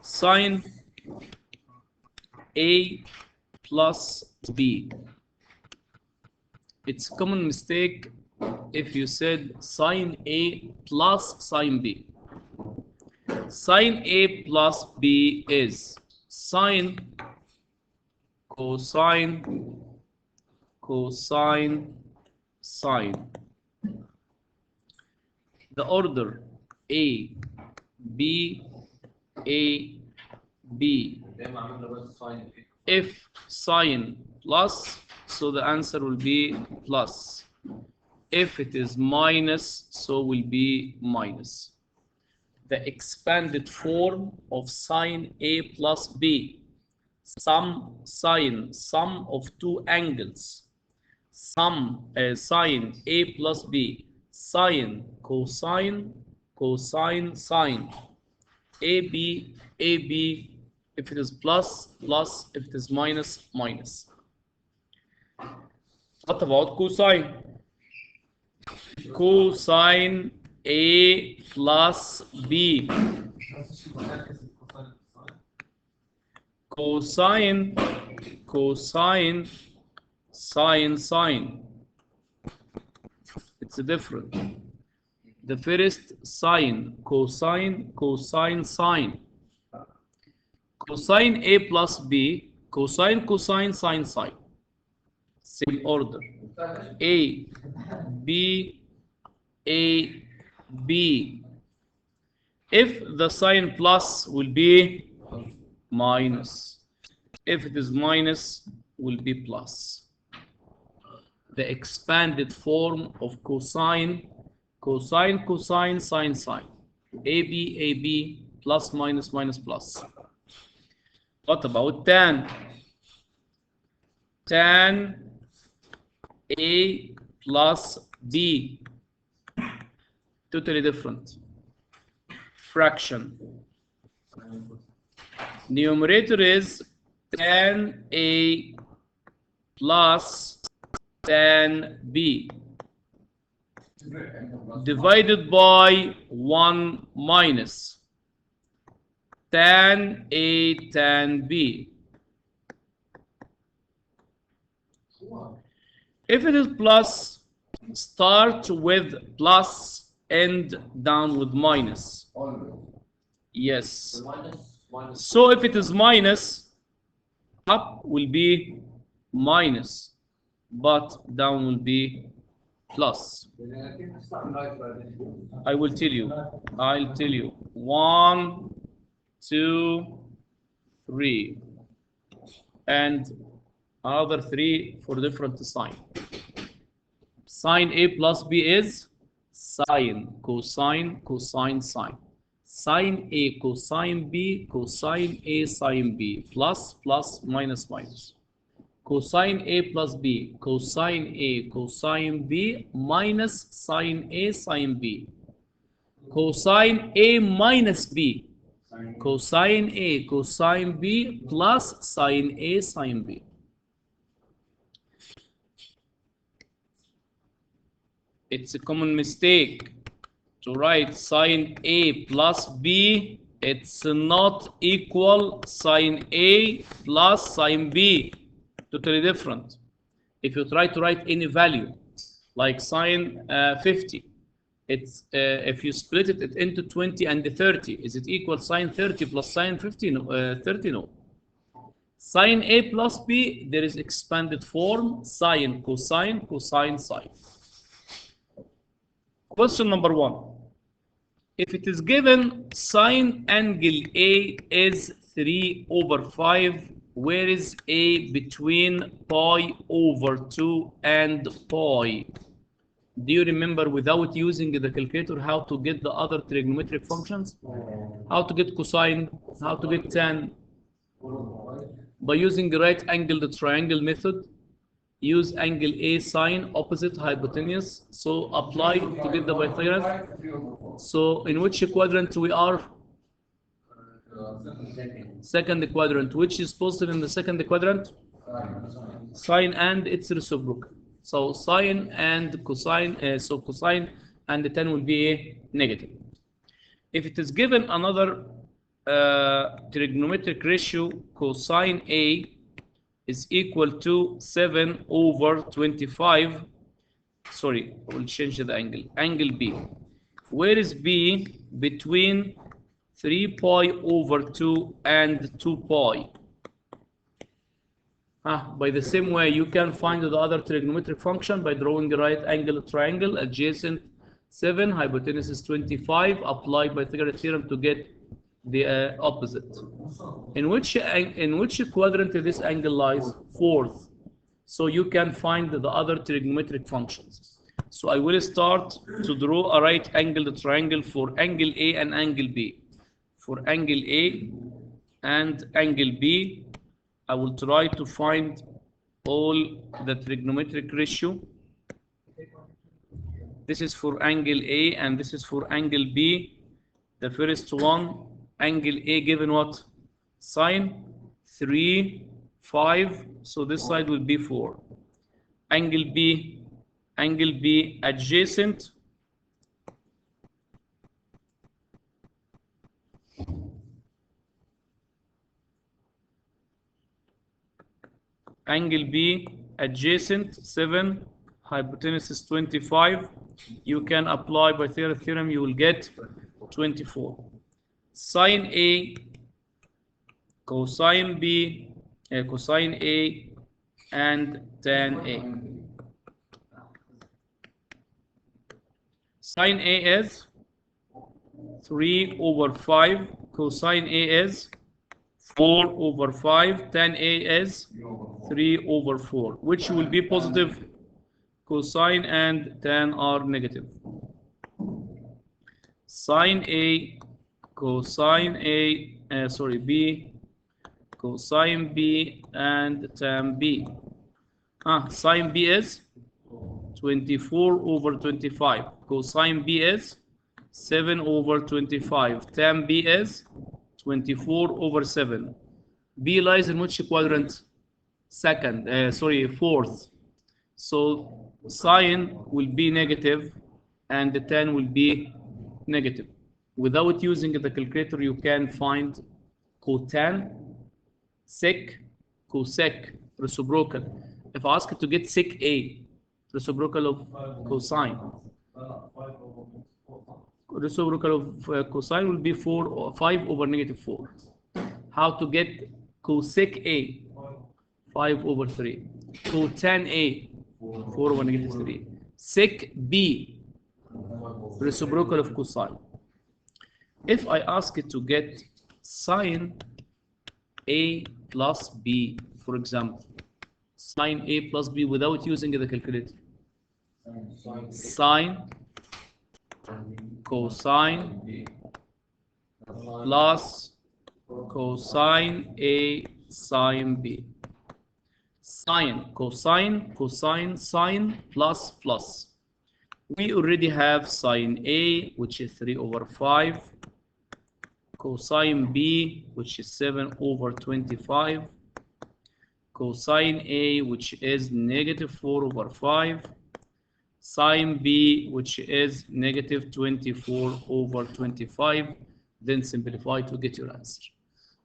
Sine A plus B. It's a common mistake if you said sine A plus sine B. Sine A plus B is sine, cosine, cosine, sine. The order A, B, A, B. If sine plus, so the answer will be plus. If it is minus, so will be minus. The expanded form of sine A plus B. Sum of two angles. Sine A plus B. Sine, cosine, cosine, sine. AB, AB. If it is plus, plus. If it is minus, minus. What about cosine? Cosine A plus B. Cosine, cosine, sine, sine. It's different. The first sine, cosine, cosine, sine. Cosine A plus B, cosine, cosine, sine, sine. Same order. A, B, A, B. If the sign plus will be minus. If it is minus, will be plus. The expanded form of cosine, cosine, cosine, sine, sine. AB, AB, plus, minus, minus, plus. What about tan? Tan A plus B. Totally different. Fraction. Numerator is tan A plus tan B divided by 1 minus tan A tan B. If it is plus, start with plus, end down with minus. Yes. So if it is minus, up will be minus, but down will be plus. I will tell you. I'll tell you. 1, 2, 3. And another 3 for different sign. Sine A plus B is sine, cosine, cosine, sine. Sine A cosine B, cosine A sine B, plus, plus, minus, minus. Cosine A plus B, cosine A cosine B, minus sine A sine B. Cosine A minus B, cosine A cosine B, plus sine A sine B. It's a common mistake to write sine A plus B. It's not equal sine A plus sine B. Totally different. If you try to write any value, like sine 50, it's if you split it into 20 and 30, is it equal sine 30 plus sine 50? No, 30, no. Sine A plus B, there is expanded form, sine, cosine, cosine, sine. Question number 1. If it is given sine angle A is 3/5, where is A between pi over 2 and pi? Do you remember without using the calculator how to get the other trigonometric functions? How to get cosine, how to get tan? By using the right angled triangle method. Use angle A sine opposite hypotenuse. So apply to get the Pythagoras. So in which quadrant we are? Second quadrant. Which is positive in the second quadrant? Sine and its reciprocal. So sine and cosine. So cosine and the tan will be negative. If it is given another trigonometric ratio, cosine A is equal to 7 over 25. Sorry, I will change the angle. Angle B. Where is B? Between 3 pi over 2 and 2 pi. By the same way, you can find the other trigonometric function by drawing a right angle triangle adjacent 7, hypotenuse 25, apply Pythagorean theorem to get the opposite. In which quadrant this angle lies? Fourth. So you can find the other trigonometric functions. So I will start to draw a right angled triangle for angle A and angle B. For angle A and angle B, I will try to find all the trigonometric ratio. This is for angle A and this is for angle B. The first one, angle A given what? Sine 3, 5. So this side will be 4. Angle B adjacent. Angle B adjacent 7, hypotenuse 25. You can apply Pythagorean theorem, you will get 24. Sine A, cosine B, cosine A, and tan A. Sine A is 3 over 5, cosine A is 4 over 5, tan A is 3 over 4. Which will be positive? Cosine and tan are negative. Sine A, cosine A, B, cosine B, and tan B. Sine B is 24 over 25. Cosine B is 7 over 25. Tan B is 24 over 7. B lies in which quadrant? Fourth. So sine will be negative and the tan will be negative. Without using the calculator, you can find cotan, sec, cosec, reciprocal. If asked to get sec A, reciprocal of cosine. Reciprocal of cosine will be 4 or 5 over negative 4. How to get cosec A? 5 over 3. Cotan A? 4 over negative 3. Sec B? Reciprocal of cosine. If I ask it to get sine A plus B, for example, sine A plus B without using the calculator, sine cosine plus cosine A sine B. Sine, cosine, sine plus plus. We already have sine A, which is 3 over 5. Cosine B, which is 7 over 25. Cosine A, which is negative 4 over 5. Sine B, which is negative 24 over 25. Then simplify to get your answer.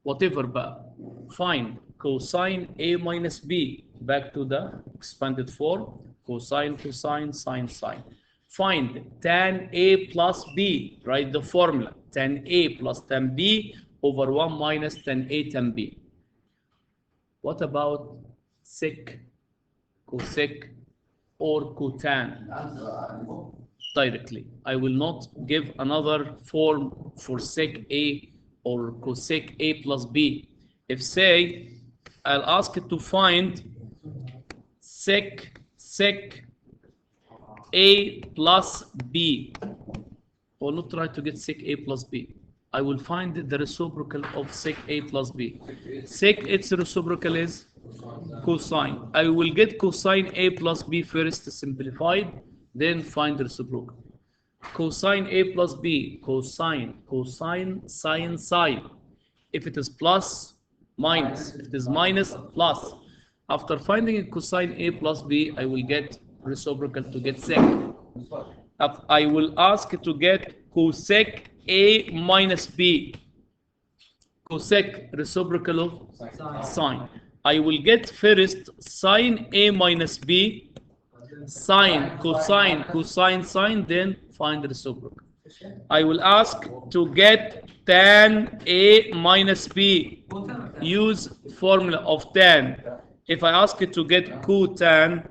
Whatever, but find cosine A minus B. Back to the expanded form. Cosine, cosine, sine, sine. Find tan A plus B. Write the formula. Tan A plus tan B over 1 minus tan A tan B. What about sec, cosec, or cotan? Directly. I will not give another form for sec A or cosec A plus B. If say, I'll ask it to find sec A plus B. I will not try to get sec A plus B. I will find the reciprocal of sec A plus B. Sec, its reciprocal is cosine. I will get cosine A plus B first simplified, then find the reciprocal. Cosine A plus B, cosine, sine, sine. If it is plus, minus. If it is minus, plus. After finding cosine A plus B, I will get reciprocal to get sec. I will ask to get cosec A minus B cosec reciprocal of sine. I will get first sine A minus B, sine, cosine, sine, then find the reciprocal. I will ask to get tan A minus B. Use formula of tan. If I ask it to get cotan,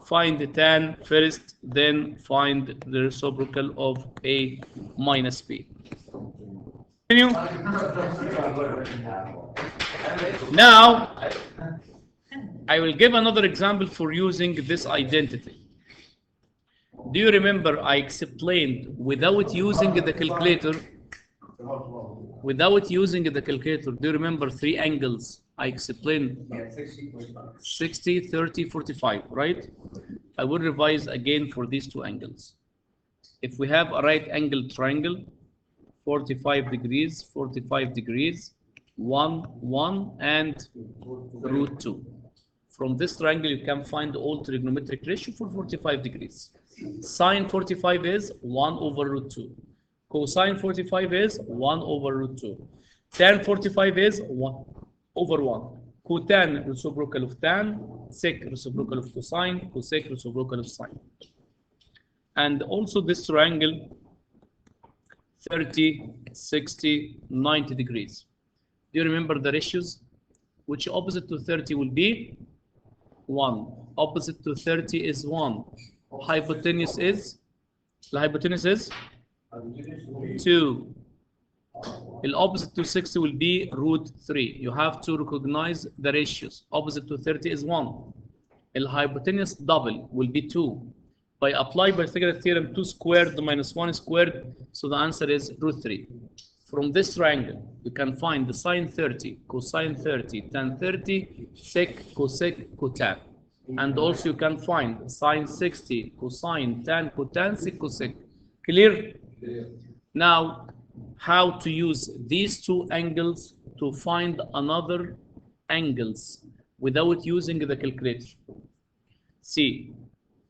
find the tan first, then find the reciprocal of A minus B. Continue. Now, I will give another example for using this identity. Do you remember I explained without using the calculator? Without using the calculator, do you remember three angles? I explained 60, 30, 45, right? I will revise again for these two angles. If we have a right angle triangle, 45 degrees, 45 degrees, 1, 1, and root 2. From this triangle, you can find all trigonometric ratio for 45 degrees. Sine 45 is 1 over root 2. Cosine 45 is 1 over root 2. Tan 45 is 1 over 1. Cotan reciprocal of tan, sec reciprocal of cosine, cosec reciprocal of sine. And also this triangle 30, 60, 90 degrees. Do you remember the ratios? Which opposite to 30 will be 1. Opposite to 30 is 1. Hypotenuse is? The hypotenuse is 2. The opposite to 60 will be root 3. You have to recognize the ratios. Opposite to 30 is 1. The hypotenuse double will be 2. By apply Pythagorean theorem, 2 squared minus 1 squared, so the answer is root 3. From this triangle, you can find the sine 30, cosine 30, tan 30, sec, cosec, cotan. And also you can find sine 60, cosine, tan, cotan, sec, cosec. Clear? Now, how to use these two angles to find another angles without using the calculator. See,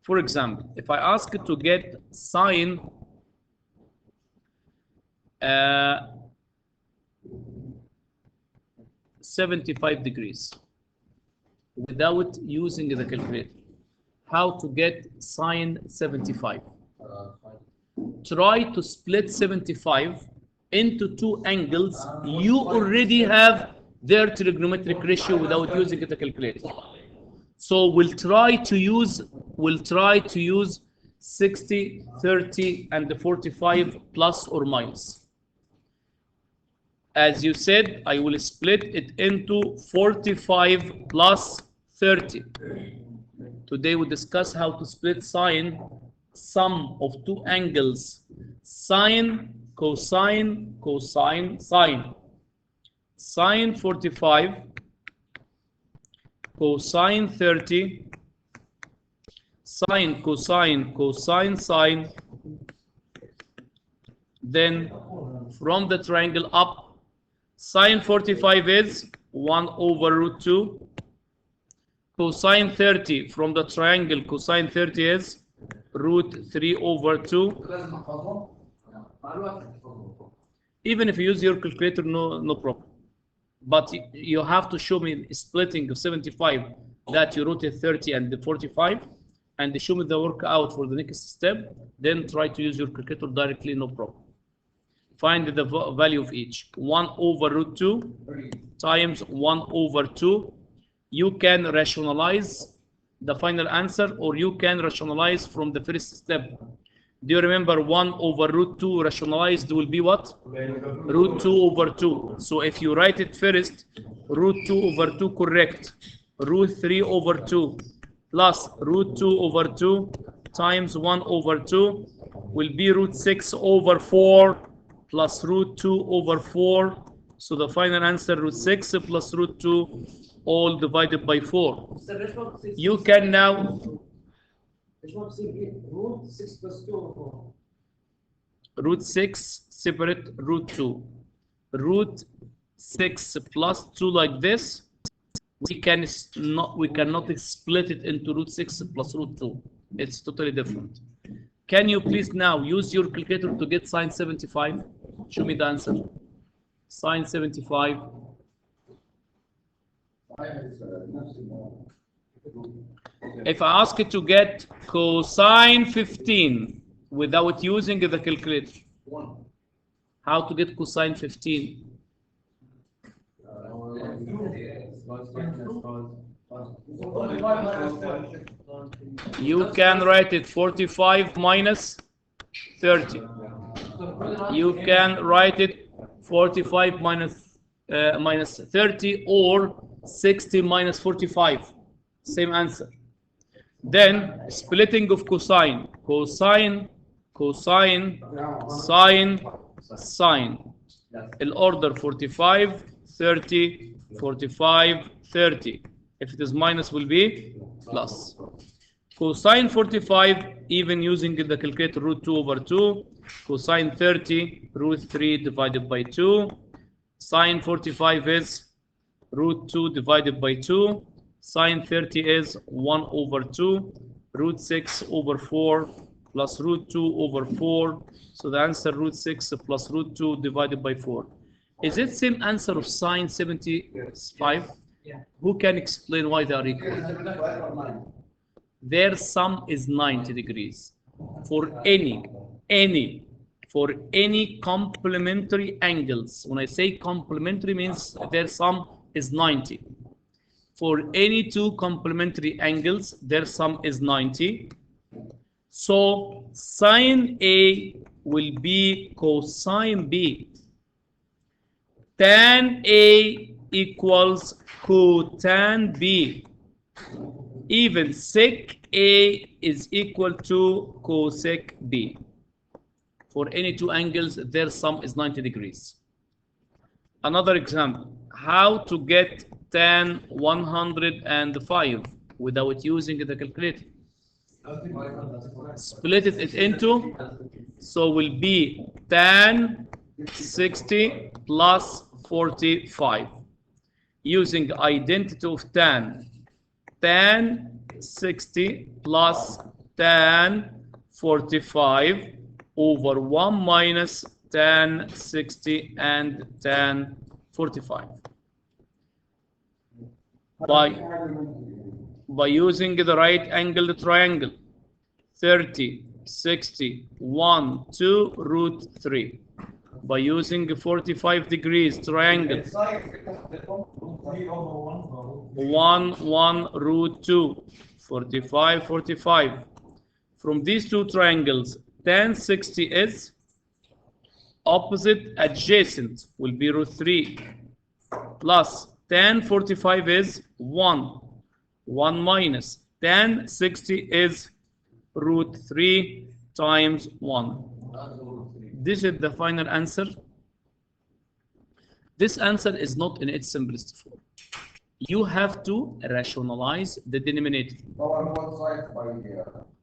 for example, if I ask it to get sine 75 degrees without using the calculator, how to get sine 75? Try to split 75 into two angles. You already have their trigonometric ratio without using the calculator. So we'll try to use 60, 30, and the 45 plus or minus. As you said, I will split it into 45 plus 30. Today we discuss how to split sine, sum of two angles, sine, cosine, cosine, sine. Sine 45, cosine 30, sine, cosine, cosine, sine. Then from the triangle up, sine 45 is 1 over root 2. Cosine 30 from the triangle, cosine 30 is root 3 over 2. Even if you use your calculator, no problem. But you have to show me splitting of 75 that you wrote it 30 and the 45, and show me the workout for the next step. Then try to use your calculator directly, no problem. Find the value of each. 1 over root 2 times 1 over 2. You can rationalize the final answer, or you can rationalize from the first step. Do you remember 1 over root 2 rationalized will be what? Root 2 over 2. So if you write it first, root 2 over 2 correct. Root 3 over 2 plus root 2 over 2 times 1 over 2 will be root 6 over 4 plus root 2 over 4. So the final answer, root 6 plus root 2, all divided by 4. You can now... Root 6 plus 2 over 4. Root 6 separate root 2. Root 6 plus 2 like this. We cannot split it into root 6 plus root 2. It's totally different. Can you please now use your calculator to get sine 75? Show me the answer. Sine 75. If I ask you to get cosine 15 without using the calculator, how to get cosine 15? You can write it 45 minus 30. You can write it 45 minus 30 or 60 minus 45. Same answer. Then splitting of cosine. Cosine, sine, sine. Order 45, 30, 45, 30. If it is minus, will be plus. Cosine 45, even using the calculator, root 2 over 2. Cosine 30, root 3 divided by 2. Sine 45 is root 2 divided by 2. Sine 30 is 1 over 2. Root 6 over 4 plus root 2 over 4. So the answer root 6 plus root 2 divided by 4. Is it same answer of sine 75? Yeah. Who can explain why they are equal? Their sum is 90 degrees. For any complementary angles. When I say complementary means their sum is 90. For any two complementary angles, their sum is 90. So sine A will be cosine B. Tan A equals cotan B. Even sec A is equal to cosec B. For any two angles, their sum is 90 degrees. Another example, how to get tan 105 without using the calculator. Split it into, so will be tan 60 plus 45. Using identity of tan 60 plus tan 45 over 1 minus tan 60 and tan 45. By using the right angle triangle, 30, 60, 1, 2, root 3. By using 45 degrees triangle, 1, 1, root 2, 45, 45. From these two triangles, tan 60 is opposite adjacent, will be root 3, plus tan 45 is 1. 1 minus tan 60 is root 3 times 1. This is the final answer. This answer is not in its simplest form. You have to rationalize the denominator.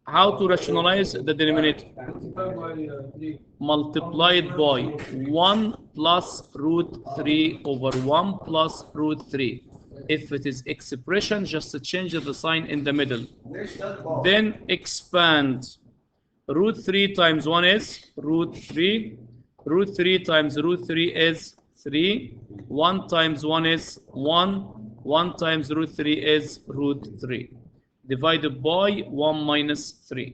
How to rationalize the denominator? Multiplied by 1 plus root 3 over 1 plus root 3. If it is expression, just change the sign in the middle. Then expand. Root 3 times 1 is root 3. Root 3 times root 3 is 3. 1 times 1 is 1. 1 times root 3 is root 3. Divided by 1 minus 3.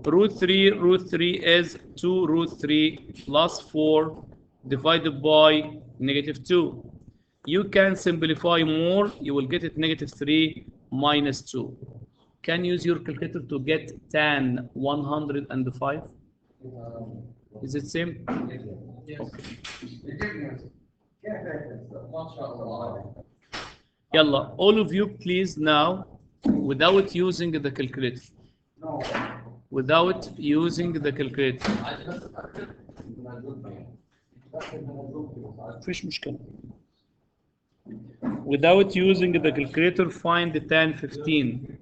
Root 3 is 2 root 3 plus 4 divided by negative 2. You can simplify more. You will get it negative 3 minus 2. Can you use your calculator to get tan 105? Is it same? Yes. Okay. Yalla, all of you please now, without using the calculator. Without using the calculator. فيش مشكلة. Without using the calculator, find the tan 15.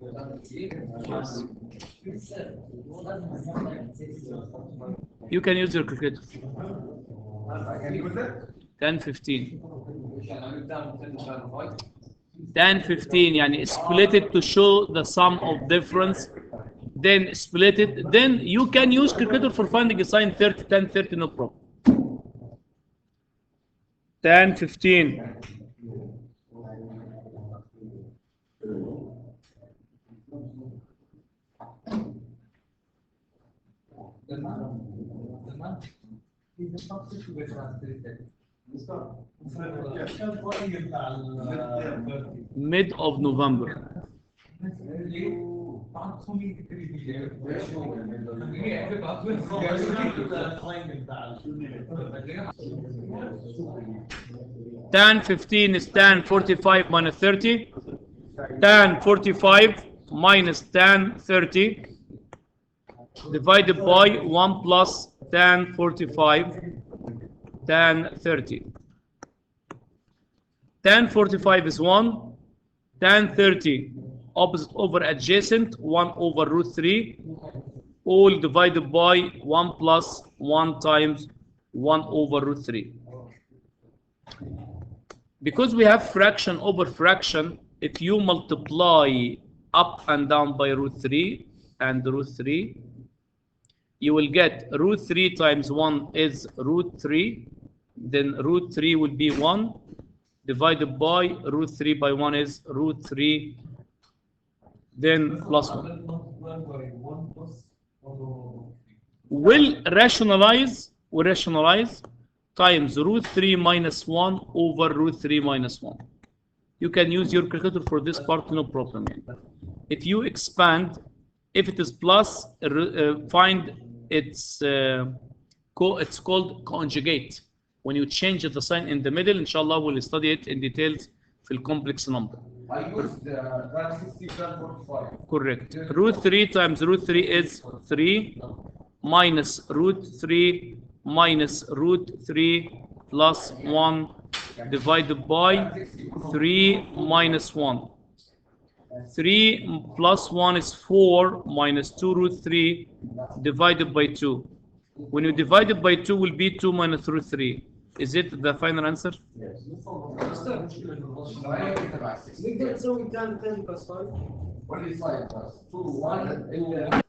Yes. You can use your calculator. Tan 15. Tan 15 يعني split it to show the sum of then split it. Then you can use calculator for finding a sine 30, tan 30, no problem. Tan 15. Mid of November. Tan 15 is tan 45 minus 30. Tan 45 minus tan 30 divided by 1 plus tan 45 tan 30. Tan 45 is 1. Tan 30 opposite over adjacent 1 over root 3 all divided by 1 plus 1 times 1 over root 3. Because we have fraction over fraction, if you multiply up and down by root 3 and root 3, you will get root 3 times 1 is root 3, then root 3 will be 1, divided by root 3 by 1 is root 3, then plus 1. We'll rationalize times root 3 minus 1 over root 3 minus 1. You can use your calculator for this part, no problem. If you expand, if it is plus, find it's called conjugate. When you change the sign in the middle, inshallah, we'll study it in details for complex number. I used tan 60, tan 45. Correct. Root 3 times root 3 is 3 minus root 3 minus root 3 plus 1 divided by 3 minus 1. 3 plus 1 is 4 minus 2 root 3 divided by 2. When you divide it by 2 will be 2 minus root 3. Is it the final answer? Yes. نقدر نسوي tan 10 plus 5 25 plus 2 1